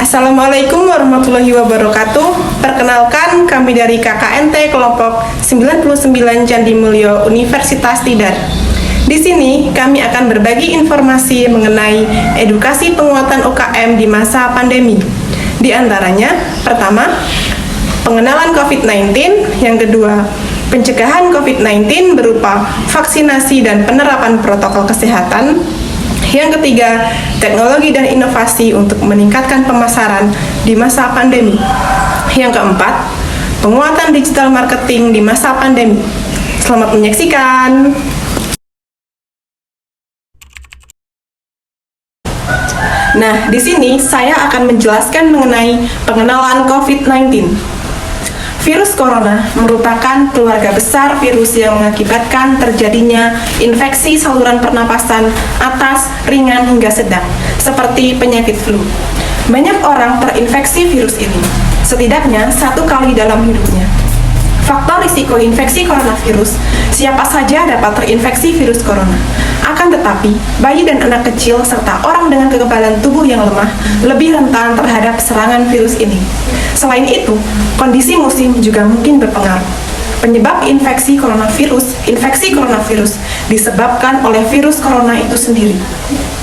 Assalamualaikum warahmatullahi wabarakatuh. Perkenalkan, kami dari KKNT kelompok 99 Candi Mulyo Universitas Tidar. Di sini kami akan berbagi informasi mengenai edukasi penguatan UKM di masa pandemi. Di antaranya, pertama, pengenalan COVID-19, yang kedua, pencegahan COVID-19 berupa vaksinasi dan penerapan protokol kesehatan. Yang ketiga, teknologi dan inovasi untuk meningkatkan pemasaran di masa pandemi. Yang keempat, penguatan digital marketing di masa pandemi. Selamat menyaksikan. Nah, di sini saya akan menjelaskan mengenai pengenalan COVID-19. Virus corona merupakan keluarga besar virus yang mengakibatkan terjadinya infeksi saluran pernapasan atas, ringan hingga sedang, seperti penyakit flu. Banyak orang terinfeksi virus ini, setidaknya 1 kali dalam hidupnya. Faktor risiko infeksi coronavirus, siapa saja dapat terinfeksi virus corona. Akan tetapi, bayi dan anak kecil serta orang dengan kekebalan tubuh yang lemah lebih rentan terhadap serangan virus ini. Selain itu, kondisi musim juga mungkin berpengaruh. Penyebab infeksi coronavirus disebabkan oleh virus corona itu sendiri.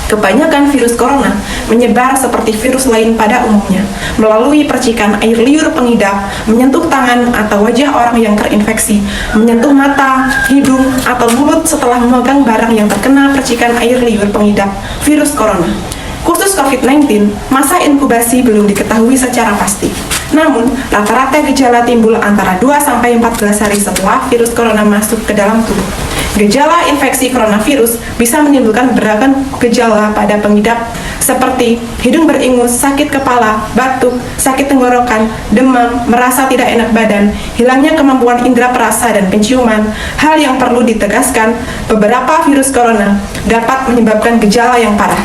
Kebanyakan virus corona menyebar seperti virus lain pada umumnya, melalui percikan air liur pengidap, menyentuh tangan atau wajah orang yang terinfeksi, menyentuh mata, hidung, atau mulut setelah memegang barang yang terkena percikan air liur pengidap virus corona. Khusus COVID-19, masa inkubasi belum diketahui secara pasti. Namun, rata-rata gejala timbul antara 2-14 hari setelah virus corona masuk ke dalam tubuh. Gejala infeksi coronavirus bisa menimbulkan beragam gejala pada pengidap seperti hidung beringus, sakit kepala, batuk, sakit tenggorokan, demam, merasa tidak enak badan, hilangnya kemampuan indera perasa dan penciuman. Hal yang perlu ditegaskan, beberapa virus corona dapat menyebabkan gejala yang parah.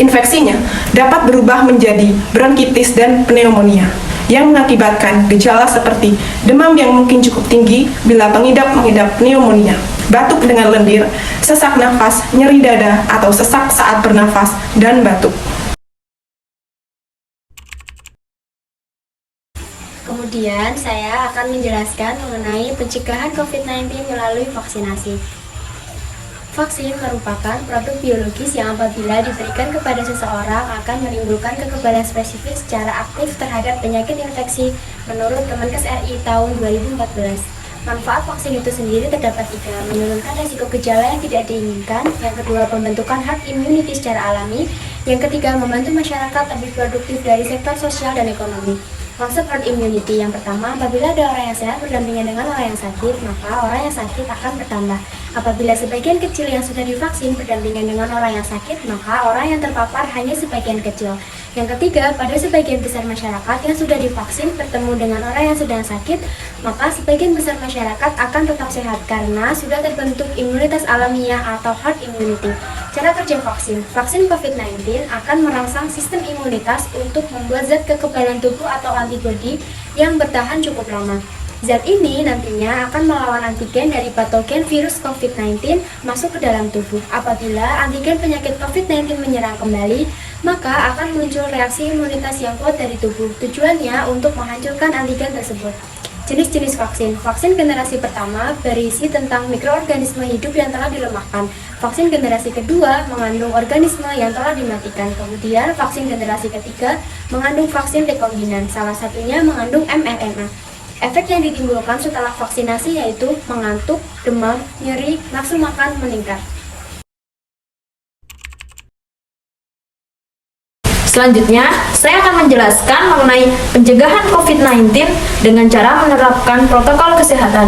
Infeksinya dapat berubah menjadi bronkitis dan pneumonia yang mengakibatkan gejala seperti demam yang mungkin cukup tinggi bila pengidap mengidap pneumonia, batuk dengan lendir, sesak nafas, nyeri dada atau sesak saat bernafas, dan batuk. Kemudian saya akan menjelaskan mengenai pencegahan COVID-19 melalui vaksinasi. Vaksin merupakan produk biologis yang apabila diberikan kepada seseorang akan menimbulkan kekebalan spesifik secara aktif terhadap penyakit infeksi menurut Kemenkes RI tahun 2014. Manfaat vaksin itu sendiri terdapat 3, menurunkan risiko gejala yang tidak diinginkan, yang kedua pembentukan herd immunity secara alami, yang ketiga membantu masyarakat lebih produktif dari sektor sosial dan ekonomi. Konsep herd immunity yang pertama, apabila ada orang yang sehat berdampingan dengan orang yang sakit, maka orang yang sakit akan bertambah. Apabila sebagian kecil yang sudah divaksin berdampingan dengan orang yang sakit, maka orang yang terpapar hanya sebagian kecil. Yang ketiga, pada sebagian besar masyarakat yang sudah divaksin bertemu dengan orang yang sedang sakit, maka sebagian besar masyarakat akan tetap sehat karena sudah terbentuk imunitas alamiah atau herd immunity. Cara kerja vaksin. Vaksin COVID-19 akan merangsang sistem imunitas untuk membuat zat kekebalan tubuh atau antibodi yang bertahan cukup lama. Zat ini nantinya akan melawan antigen dari patogen virus COVID-19 masuk ke dalam tubuh. Apabila antigen penyakit COVID-19 menyerang kembali, maka akan muncul reaksi imunitas yang kuat dari tubuh. Tujuannya untuk menghancurkan antigen tersebut. Jenis-jenis vaksin. Vaksin generasi pertama berisi tentang mikroorganisme hidup yang telah dilemahkan. Vaksin generasi kedua mengandung organisme yang telah dimatikan. Kemudian vaksin generasi ketiga mengandung vaksin rekombinan. Salah satunya mengandung mRNA. Efek yang ditimbulkan setelah vaksinasi yaitu mengantuk, demam, nyeri, nafsu makan meningkat. Selanjutnya, saya akan menjelaskan mengenai pencegahan COVID-19 dengan cara menerapkan protokol kesehatan.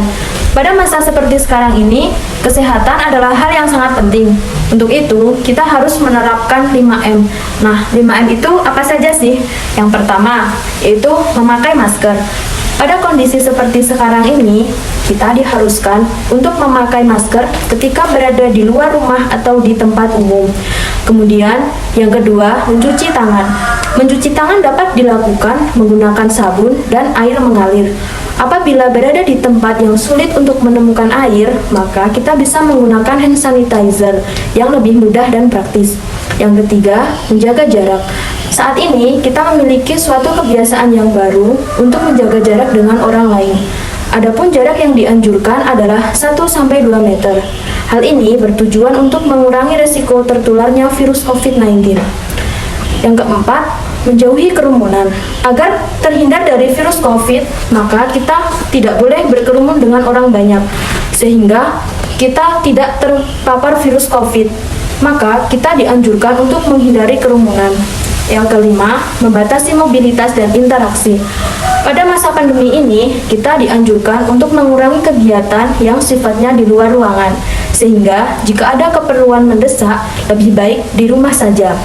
Pada masa seperti sekarang ini, kesehatan adalah hal yang sangat penting. Untuk itu, kita harus menerapkan 5M. Nah, 5M itu apa saja sih? Yang pertama, yaitu memakai masker. Pada kondisi seperti sekarang ini, kita diharuskan untuk memakai masker ketika berada di luar rumah atau di tempat umum. Kemudian, yang kedua, mencuci tangan. Mencuci tangan dapat dilakukan menggunakan sabun dan air mengalir. Apabila berada di tempat yang sulit untuk menemukan air, maka kita bisa menggunakan hand sanitizer yang lebih mudah dan praktis. Yang ketiga, menjaga jarak. Saat ini, kita memiliki suatu kebiasaan yang baru untuk menjaga jarak dengan orang lain. Adapun jarak yang dianjurkan adalah 1-2 meter. Hal ini bertujuan untuk mengurangi risiko tertularnya virus COVID-19. Yang keempat, menjauhi kerumunan. Agar terhindar dari virus COVID, maka kita tidak boleh berkerumun dengan orang banyak, sehingga kita tidak terpapar virus COVID. Maka kita dianjurkan untuk menghindari kerumunan. Yang kelima, membatasi mobilitas dan interaksi. Pada masa pandemi ini, kita dianjurkan untuk mengurangi kegiatan yang sifatnya di luar ruangan, sehingga jika ada keperluan mendesak, lebih baik di rumah saja.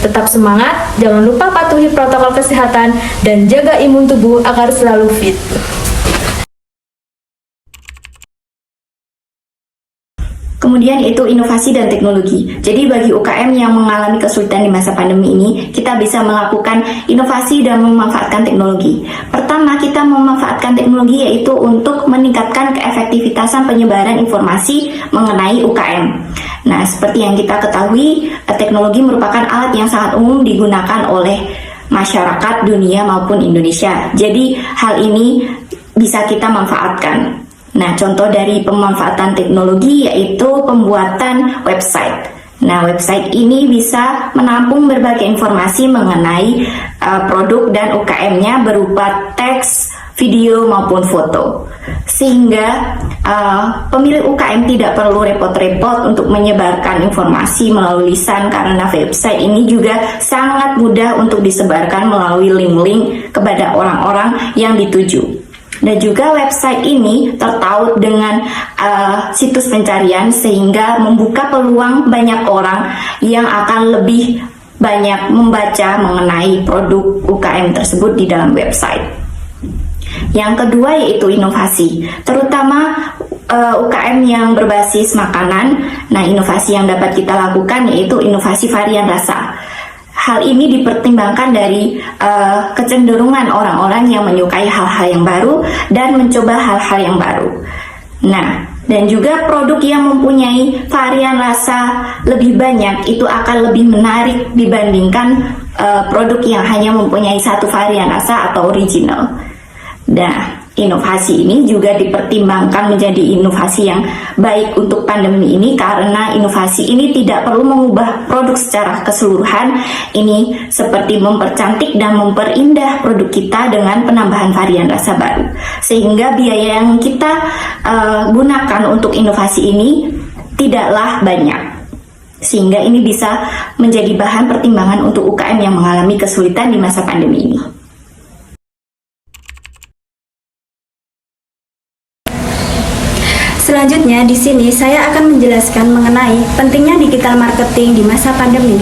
Tetap semangat, jangan lupa patuhi protokol kesehatan, dan jaga imun tubuh agar selalu fit. Kemudian itu inovasi dan teknologi. Jadi bagi UKM yang mengalami kesulitan di masa pandemi ini, kita bisa melakukan inovasi dan memanfaatkan teknologi. Pertama, kita memanfaatkan teknologi yaitu untuk meningkatkan keefektivitasan penyebaran informasi mengenai UKM. Nah, seperti yang kita ketahui, teknologi merupakan alat yang sangat umum digunakan oleh masyarakat dunia maupun Indonesia. Jadi hal ini bisa kita manfaatkan. Nah, contoh dari pemanfaatan teknologi yaitu pembuatan website. Nah, website ini bisa menampung berbagai informasi mengenai produk dan UKM-nya berupa teks, video, maupun foto. Sehingga pemilik UKM tidak perlu repot-repot untuk menyebarkan informasi melalui lisan, karena website ini juga sangat mudah untuk disebarkan melalui link-link kepada orang-orang yang dituju. Dan juga website ini tertaut dengan situs pencarian sehingga membuka peluang banyak orang yang akan lebih banyak membaca mengenai produk UKM tersebut di dalam website. Yang kedua yaitu inovasi, terutama UKM yang berbasis makanan. Nah, inovasi yang dapat kita lakukan yaitu inovasi varian rasa. Hal ini dipertimbangkan dari kecenderungan orang-orang yang menyukai hal-hal yang baru dan mencoba hal-hal yang baru. Nah, dan juga produk yang mempunyai varian rasa lebih banyak itu akan lebih menarik dibandingkan produk yang hanya mempunyai satu varian rasa atau original. Nah, inovasi ini juga dipertimbangkan menjadi inovasi yang baik untuk pandemi ini karena inovasi ini tidak perlu mengubah produk secara keseluruhan. Ini seperti mempercantik dan memperindah produk kita dengan penambahan varian rasa baru. Sehingga biaya yang kita gunakan untuk inovasi ini tidaklah banyak. Sehingga ini bisa menjadi bahan pertimbangan untuk UKM yang mengalami kesulitan di masa pandemi ini. Selanjutnya, di sini saya akan menjelaskan mengenai pentingnya digital marketing di masa pandemi.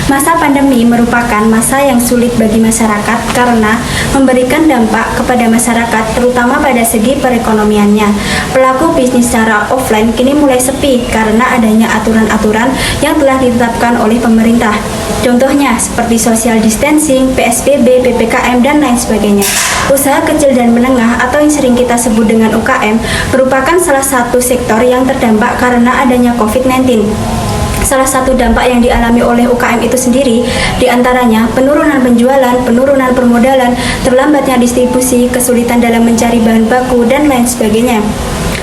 Masa pandemi merupakan masa yang sulit bagi masyarakat karena memberikan dampak kepada masyarakat terutama pada segi perekonomiannya. Pelaku bisnis secara offline kini mulai sepi karena adanya aturan-aturan yang telah ditetapkan oleh pemerintah. Contohnya seperti social distancing, PSBB, PPKM, dan lain sebagainya. Usaha kecil dan menengah atau yang sering kita sebut dengan UKM merupakan salah satu sektor yang terdampak karena adanya COVID-19. Salah satu dampak yang dialami oleh UKM itu sendiri diantaranya penurunan penjualan, penurunan permodalan, terlambatnya distribusi, kesulitan dalam mencari bahan baku, dan lain sebagainya.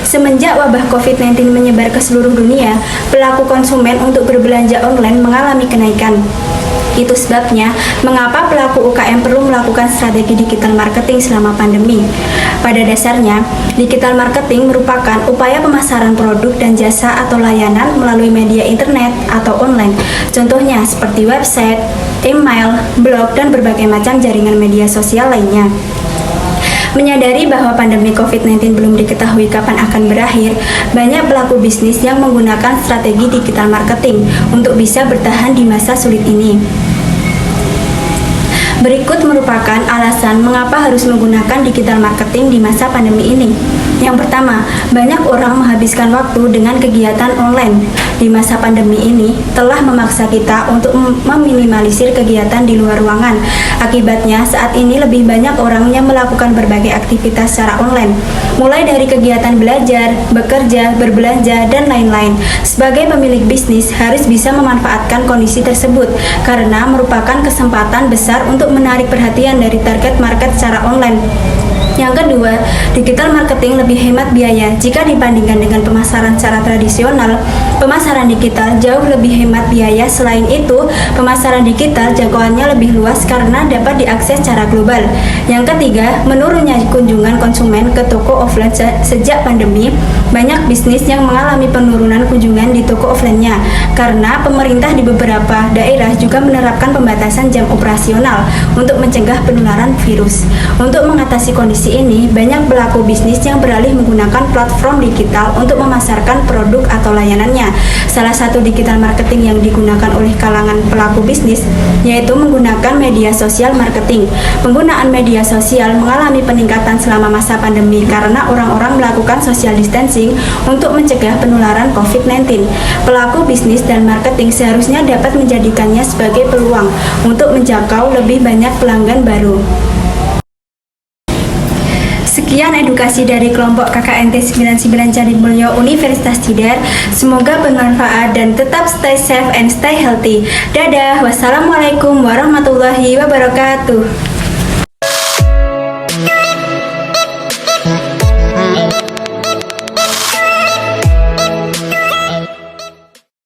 Semenjak wabah COVID-19 menyebar ke seluruh dunia, pelaku konsumen untuk berbelanja online mengalami kenaikan. Itu sebabnya mengapa pelaku UKM perlu melakukan strategi digital marketing selama pandemi. Pada dasarnya, digital marketing merupakan upaya pemasaran produk dan jasa atau layanan melalui media internet atau online. Contohnya seperti website, email, blog, dan berbagai macam jaringan media sosial lainnya. Menyadari bahwa pandemi COVID-19 belum diketahui kapan akan berakhir, banyak pelaku bisnis yang menggunakan strategi digital marketing untuk bisa bertahan di masa sulit ini. Berikut merupakan alasan mengapa harus menggunakan digital marketing di masa pandemi ini. Yang pertama, banyak orang menghabiskan waktu dengan kegiatan online. Di masa pandemi ini telah memaksa kita untuk meminimalisir kegiatan di luar ruangan. Akibatnya, saat ini lebih banyak orang yang melakukan berbagai aktivitas secara online, mulai dari kegiatan belajar, bekerja, berbelanja, dan lain-lain. Sebagai pemilik bisnis, harus bisa memanfaatkan kondisi tersebut karena merupakan kesempatan besar untuk menarik perhatian dari target market secara online. Yang kedua, digital marketing lebih hemat biaya jika dibandingkan dengan pemasaran secara tradisional. Pemasaran digital jauh lebih hemat biaya. Selain itu, pemasaran digital jangkauannya lebih luas karena dapat diakses secara global. Yang ketiga, menurunnya kunjungan konsumen ke toko offline sejak pandemi. Banyak bisnis yang mengalami penurunan kunjungan di toko offline-nya karena pemerintah di beberapa daerah juga menerapkan pembatasan jam operasional untuk mencegah penularan virus. Untuk mengatasi kondisi ini, banyak pelaku bisnis yang beralih menggunakan platform digital untuk memasarkan produk atau layanannya. Salah satu digital marketing yang digunakan oleh kalangan pelaku bisnis yaitu menggunakan media sosial marketing. Penggunaan media sosial mengalami peningkatan selama masa pandemi karena orang-orang melakukan social distancing untuk mencegah penularan COVID-19. Pelaku bisnis dan marketing seharusnya dapat menjadikannya sebagai peluang untuk menjangkau lebih banyak pelanggan baru. Sekian edukasi dari kelompok KKNT 99 Candimulyo Universitas Tidar. Semoga bermanfaat dan tetap stay safe and stay healthy. Dadah, wassalamualaikum warahmatullahi wabarakatuh.